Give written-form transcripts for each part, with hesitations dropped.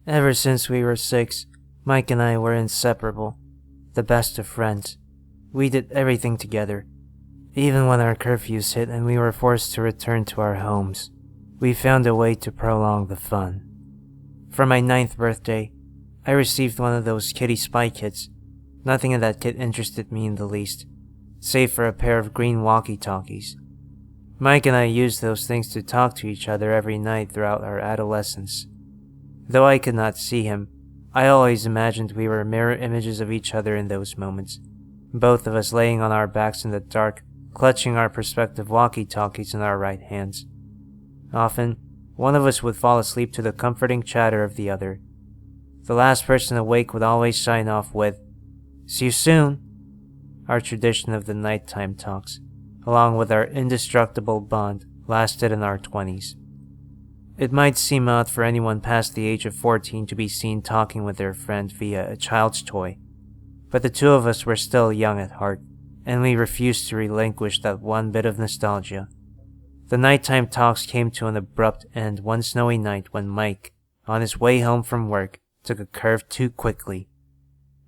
Ever since we were 6, Mike and I were inseparable, the best of friends. We did everything together. Even when our curfews hit and we were forced to return to our homes, we found a way to prolong the fun. For my 9th birthday, I received one of those kitty spy kits. Nothing in that kit interested me in the least, save for a pair of green walkie-talkies. Mike and I used those things to talk to each other every night throughout our adolescence. Though I could not see him, I always imagined we were mirror images of each other in those moments, both of us laying on our backs in the dark, clutching our respective walkie-talkies in our right hands. Often, one of us would fall asleep to the comforting chatter of the other. The last person awake would always sign off with, "See you soon," our tradition of the nighttime talks, along with our indestructible bond, lasted in our 20s. It might seem odd for anyone past the age of 14 to be seen talking with their friend via a child's toy, but the two of us were still young at heart, and we refused to relinquish that one bit of nostalgia. The nighttime talks came to an abrupt end one snowy night when Mike, on his way home from work, took a curve too quickly.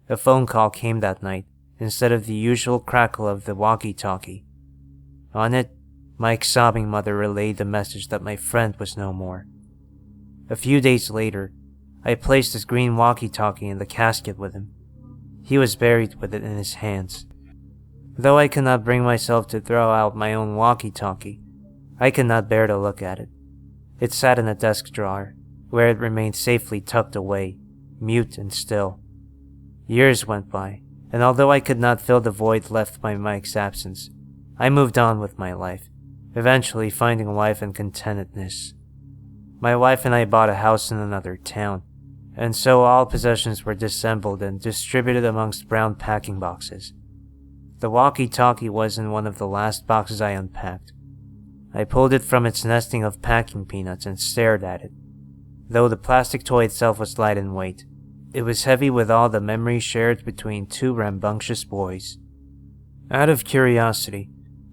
A phone call came that night, instead of the usual crackle of the walkie-talkie. On it, Mike's sobbing mother relayed the message that my friend was no more. A few days later, I placed his green walkie-talkie in the casket with him. He was buried with it in his hands. Though I could not bring myself to throw out my own walkie-talkie, I could not bear to look at it. It sat in a desk drawer, where it remained safely tucked away, mute and still. Years went by, and although I could not fill the void left by Mike's absence, I moved on with my life, eventually finding life and contentedness. My wife and I bought a house in another town, and so all possessions were disassembled and distributed amongst brown packing boxes. The walkie-talkie was in one of the last boxes I unpacked. I pulled it from its nesting of packing peanuts and stared at it. Though the plastic toy itself was light in weight, it was heavy with all the memories shared between two rambunctious boys. Out of curiosity,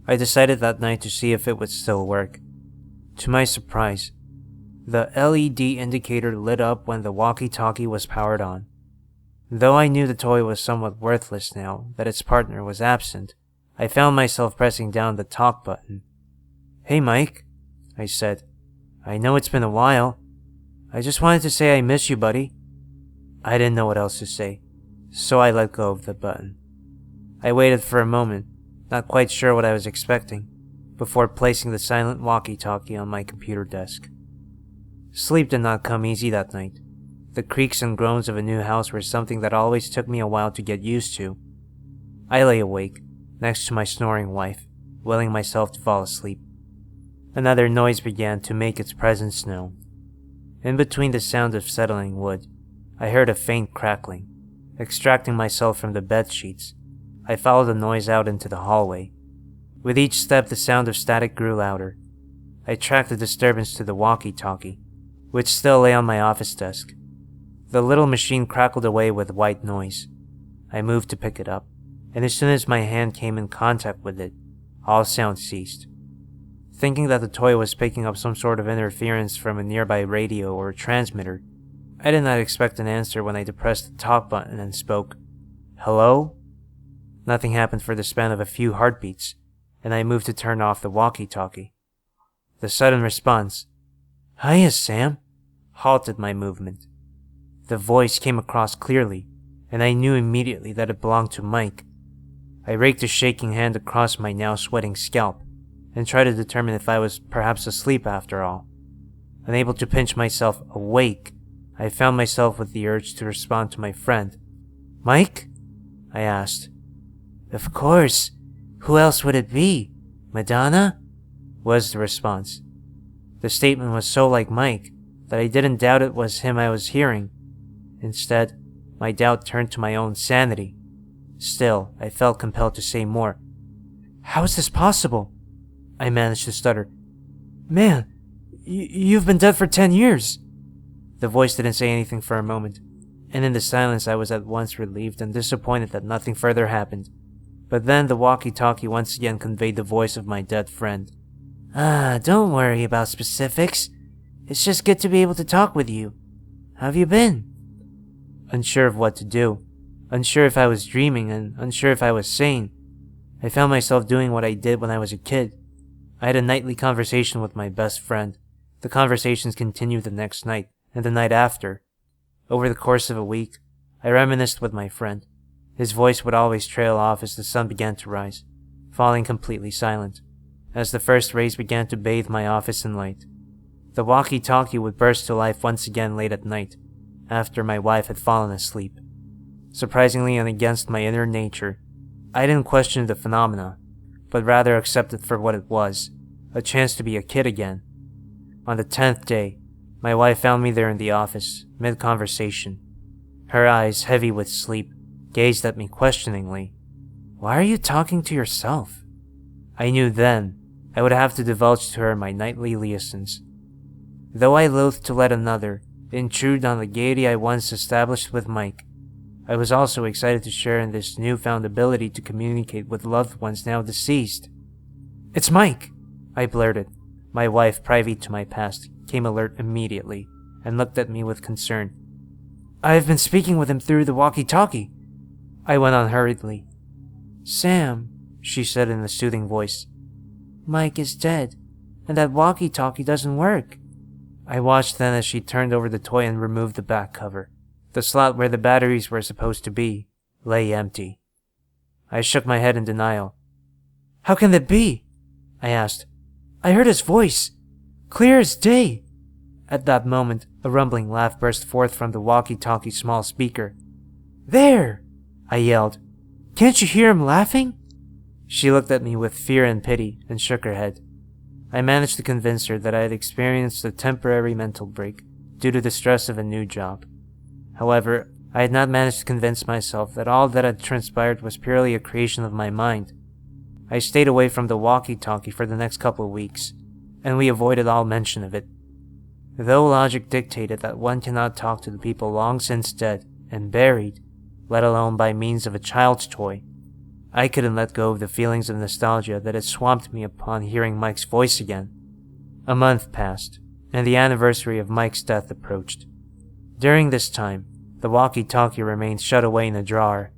I decided that night to see if it would still work. To my surprise, the LED indicator lit up when the walkie-talkie was powered on. Though I knew the toy was somewhat worthless now that its partner was absent, I found myself pressing down the talk button. "Hey Mike," I said. "I know it's been a while. I just wanted to say I miss you, buddy." I didn't know what else to say, so I let go of the button. I waited for a moment, not quite sure what I was expecting, before placing the silent walkie-talkie on my computer desk. Sleep did not come easy that night. The creaks and groans of a new house were something that always took me a while to get used to. I lay awake, next to my snoring wife, willing myself to fall asleep. Another noise began to make its presence known. In between the sound of settling wood, I heard a faint crackling. Extracting myself from the bed sheets, I followed the noise out into the hallway. With each step, the sound of static grew louder. I tracked the disturbance to the walkie-talkie, which still lay on my office desk. The little machine crackled away with white noise. I moved to pick it up, and as soon as my hand came in contact with it, all sound ceased. Thinking that the toy was picking up some sort of interference from a nearby radio or transmitter, I did not expect an answer when I depressed the talk button and spoke. "Hello?" Nothing happened for the span of a few heartbeats, and I moved to turn off the walkie-talkie. The sudden response, "Hiya, Sam," halted my movement. The voice came across clearly, and I knew immediately that it belonged to Mike. I raked a shaking hand across my now sweating scalp, and tried to determine if I was perhaps asleep after all. Unable to pinch myself awake, I found myself with the urge to respond to my friend. "Mike?" I asked. "Of course. Who else would it be? Madonna?" was the response. The statement was so like Mike that I didn't doubt it was him I was hearing. Instead, my doubt turned to my own sanity. Still, I felt compelled to say more. "How is this possible?" I managed to stutter. "Man, you've been dead for 10 years. The voice didn't say anything for a moment, and in the silence I was at once relieved and disappointed that nothing further happened. But then the walkie-talkie once again conveyed the voice of my dead friend. "Don't worry about specifics. It's just good to be able to talk with you. How have you been?" Unsure of what to do, unsure if I was dreaming, and unsure if I was sane, I found myself doing what I did when I was a kid. I had a nightly conversation with my best friend. The conversations continued the next night, and the night after. Over the course of a week, I reminisced with my friend. His voice would always trail off as the sun began to rise, falling completely silent, as the first rays began to bathe my office in light. The walkie-talkie would burst to life once again late at night, after my wife had fallen asleep. Surprisingly and against my inner nature, I didn't question the phenomena, but rather accept it for what it was, a chance to be a kid again. On the 10th day, my wife found me there in the office, mid-conversation. Her eyes, heavy with sleep, gazed at me questioningly. "Why are you talking to yourself?" I knew then I would have to divulge to her my nightly liaisons. Though I loathed to let another intrude on the gaiety I once established with Mike, I was also excited to share in this newfound ability to communicate with loved ones now deceased. "It's Mike," I blurted. My wife, privy to my past, came alert immediately and looked at me with concern. "I've been speaking with him through the walkie-talkie," I went on hurriedly. "Sam," she said in a soothing voice, "Mike is dead, and that walkie-talkie doesn't work." I watched then as she turned over the toy and removed the back cover. The slot where the batteries were supposed to be lay empty. I shook my head in denial. "How can that be?" I asked. "I heard his voice, clear as day." At that moment, a rumbling laugh burst forth from the walkie-talkie's small speaker. "There!" I yelled. "Can't you hear him laughing?" She looked at me with fear and pity and shook her head. I managed to convince her that I had experienced a temporary mental break due to the stress of a new job. However, I had not managed to convince myself that all that had transpired was purely a creation of my mind. I stayed away from the walkie-talkie for the next couple of weeks, and we avoided all mention of it. Though logic dictated that one cannot talk to the people long since dead and buried, let alone by means of a child's toy, I couldn't let go of the feelings of nostalgia that had swamped me upon hearing Mike's voice again. A month passed, and the anniversary of Mike's death approached. During this time, the walkie-talkie remained shut away in a drawer.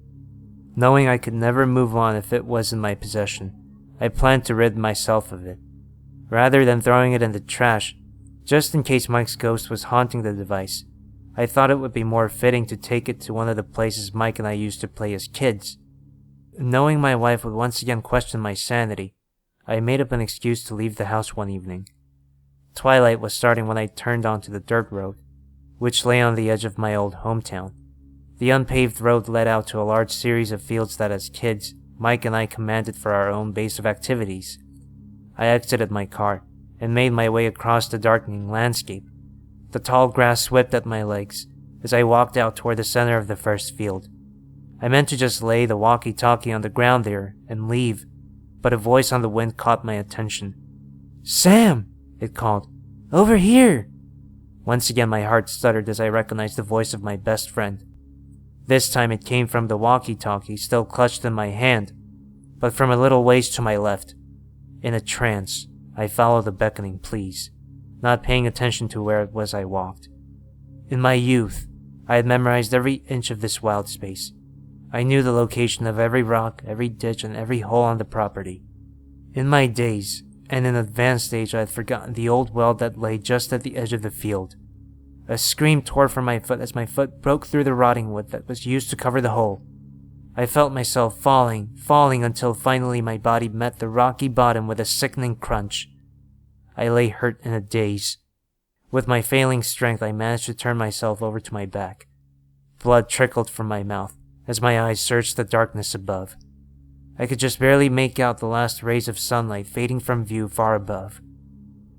Knowing I could never move on if it was in my possession, I planned to rid myself of it. Rather than throwing it in the trash, just in case Mike's ghost was haunting the device, I thought it would be more fitting to take it to one of the places Mike and I used to play as kids. Knowing my wife would once again question my sanity, I made up an excuse to leave the house one evening. Twilight was starting when I turned onto the dirt road, which lay on the edge of my old hometown. The unpaved road led out to a large series of fields that as kids, Mike and I commanded for our own base of activities. I exited my car and made my way across the darkening landscape. The tall grass swept at my legs as I walked out toward the center of the first field. I meant to just lay the walkie-talkie on the ground there and leave, but a voice on the wind caught my attention. "Sam!" it called. "Over here!" Once again my heart stuttered as I recognized the voice of my best friend. This time it came from the walkie-talkie still clutched in my hand, but from a little ways to my left. In a trance, I followed the beckoning pleas, not paying attention to where it was I walked. In my youth, I had memorized every inch of this wild space. I knew the location of every rock, every ditch, and every hole on the property. In my days, and in advanced age, I had forgotten the old well that lay just at the edge of the field. A scream tore from my foot as my foot broke through the rotting wood that was used to cover the hole. I felt myself falling until finally my body met the rocky bottom with a sickening crunch. I lay hurt in a daze. With my failing strength, I managed to turn myself over to my back. Blood trickled from my mouth as my eyes searched the darkness above. I could just barely make out the last rays of sunlight fading from view far above.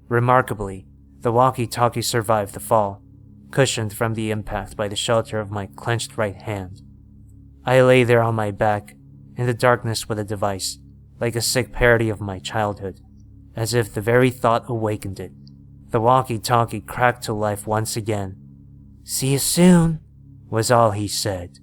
Remarkably, the walkie-talkie survived the fall, cushioned from the impact by the shelter of my clenched right hand. I lay there on my back, in the darkness with the device, like a sick parody of my childhood, as if the very thought awakened it. The walkie-talkie cracked to life once again. "See you soon," was all he said.